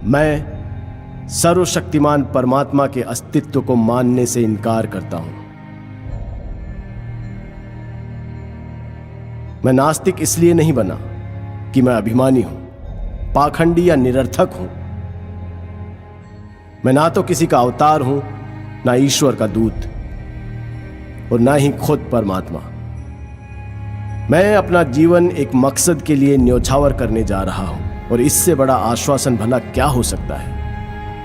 मैं सर्वशक्तिमान परमात्मा के अस्तित्व को मानने से इनकार करता हूं। मैं नास्तिक इसलिए नहीं बना कि मैं अभिमानी हूं, पाखंडी या निरर्थक हूं। मैं ना तो किसी का अवतार हूं, ना ईश्वर का दूत, और ना ही खुद परमात्मा। मैं अपना जीवन एक मकसद के लिए न्योछावर करने जा रहा हूं, और इससे बड़ा आश्वासन भला क्या हो सकता है।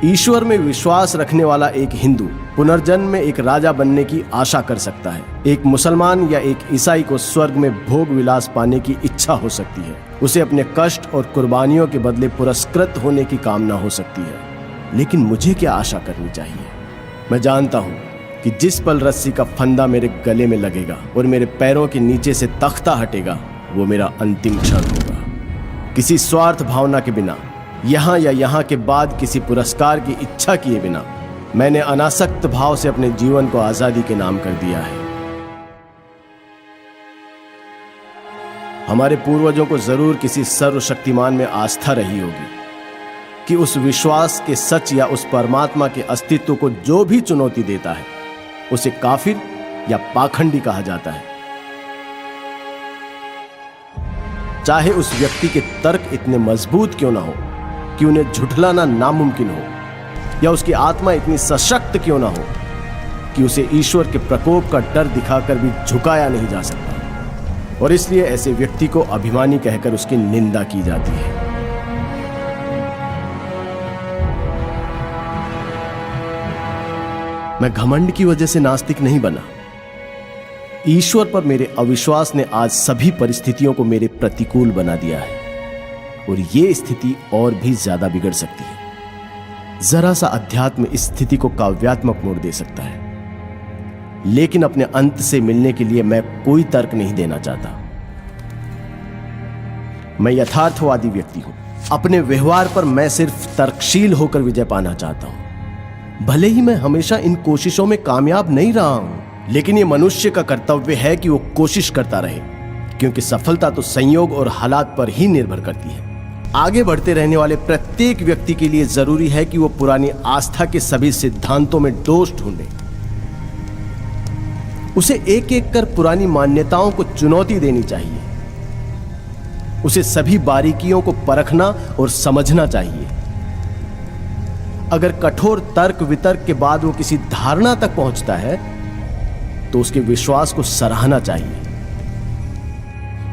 ईश्वर में विश्वास रखने वाला एक हिंदू पुनर्जन्म में एक राजा बनने की आशा कर सकता है। एक मुसलमान या एक ईसाई को स्वर्ग में भोग विलास पाने की इच्छा हो सकती है। उसे अपने कष्ट और कुर्बानियों के बदले पुरस्कृत होने की कामना हो सकती है। लेकिन मुझे क्या आशा करनी चाहिए? मैं जानता हूं कि जिस पल रस्सी का फंदा मेरे गले में लगेगा और मेरे पैरों के नीचे से तख्ता हटेगा, वो मेरा अंतिम क्षण होगा। किसी स्वार्थ भावना के बिना, यहां या यहां के बाद किसी पुरस्कार की इच्छा किए बिना, मैंने अनासक्त भाव से अपने जीवन को आजादी के नाम कर दिया है। हमारे पूर्वजों को जरूर किसी सर्वशक्तिमान में आस्था रही होगी कि उस विश्वास के सच या उस परमात्मा के अस्तित्व को जो भी चुनौती देता है, उसे काफिर या पाखंडी कहा जाता है। चाहे उस व्यक्ति के तर्क इतने मजबूत क्यों ना हो कि उन्हें झुठलाना नामुमकिन हो, या उसकी आत्मा इतनी सशक्त क्यों ना हो कि उसे ईश्वर के प्रकोप का डर दिखाकर भी झुकाया नहीं जा सकता, और इसलिए ऐसे व्यक्ति को अभिमानी कहकर उसकी निंदा की जाती है। मैं घमंड की वजह से नास्तिक नहीं बना। ईश्वर पर मेरे अविश्वास ने आज सभी परिस्थितियों को मेरे प्रतिकूल बना दिया है, और यह स्थिति और भी ज्यादा बिगड़ सकती है। जरा सा अध्यात्म इस स्थिति को काव्यात्मक मोड़ दे सकता है, लेकिन अपने अंत से मिलने के लिए मैं कोई तर्क नहीं देना चाहता। मैं यथार्थवादी व्यक्ति हूं। अपने व्यवहार पर मैं सिर्फ तर्कशील होकर विजय पाना चाहता हूं। भले ही मैं हमेशा इन कोशिशों में कामयाब नहीं रहा हूं, लेकिन यह मनुष्य का कर्तव्य है कि वो कोशिश करता रहे, क्योंकि सफलता तो संयोग और हालात पर ही निर्भर करती है। आगे बढ़ते रहने वाले प्रत्येक व्यक्ति के लिए जरूरी है कि वो पुरानी आस्था के सभी सिद्धांतों में दोष ढूंढे। उसे एक एक कर पुरानी मान्यताओं को चुनौती देनी चाहिए। उसे सभी बारीकियों को परखना और समझना चाहिए। अगर कठोर तर्क वितर्क के बाद वो किसी धारणा तक पहुंचता है, तो उसके विश्वास को सराहना चाहिए।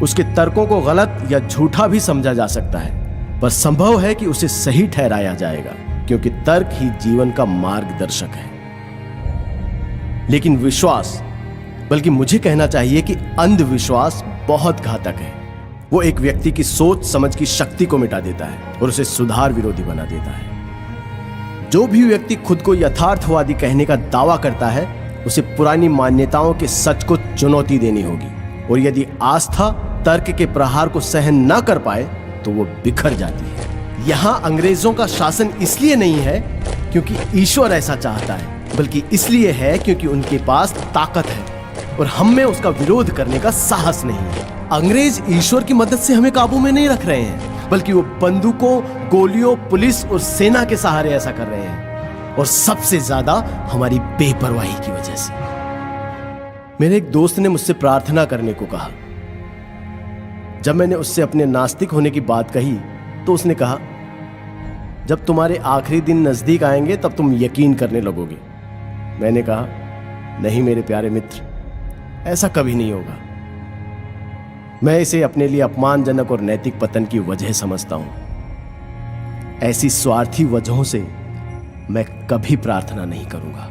उसके तर्कों को गलत या झूठा भी समझा जा सकता है, पर संभव है कि उसे सही ठहराया जाएगा, क्योंकि तर्क ही जीवन का मार्गदर्शक है। लेकिन विश्वास, बल्कि मुझे कहना चाहिए कि अंधविश्वास बहुत घातक है। वो एक व्यक्ति की सोच समझ की शक्ति को मिटा देता है और उसे सुधार विरोधी बना देता है। जो भी व्यक्ति खुद को यथार्थवादी कहने का दावा करता है, उसे पुरानी मान्यताओं के सच को चुनौती देनी होगी, और यदि आस्था तर्क के प्रहार को सहन न कर पाए तो वो बिखर जाती है। यहां अंग्रेजों का शासन इसलिए नहीं है क्योंकि ईश्वर ऐसा चाहता है, बल्कि इसलिए है क्योंकि उनके पास ताकत है और हम में उसका विरोध करने का साहस नहीं है। अंग्रेज ईश्वर की मदद से हमें काबू में नहीं रख रहे हैं, बल्कि वो बंदूकों, गोलियों, पुलिस और सेना के सहारे ऐसा कर रहे हैं, और सबसे ज्यादा हमारी बेपरवाही की वजह से। मेरे एक दोस्त ने मुझसे प्रार्थना करने को कहा। जब मैंने उससे अपने नास्तिक होने की बात कही, तो उसने कहा, जब तुम्हारे आखिरी दिन नजदीक आएंगे तब तुम यकीन करने लगोगे। मैंने कहा, नहीं मेरे प्यारे मित्र, ऐसा कभी नहीं होगा। मैं इसे अपने लिए अपमानजनक और नैतिक पतन की वजह समझता हूं। ऐसी स्वार्थी वजहों से मैं कभी प्रार्थना नहीं करूंगा।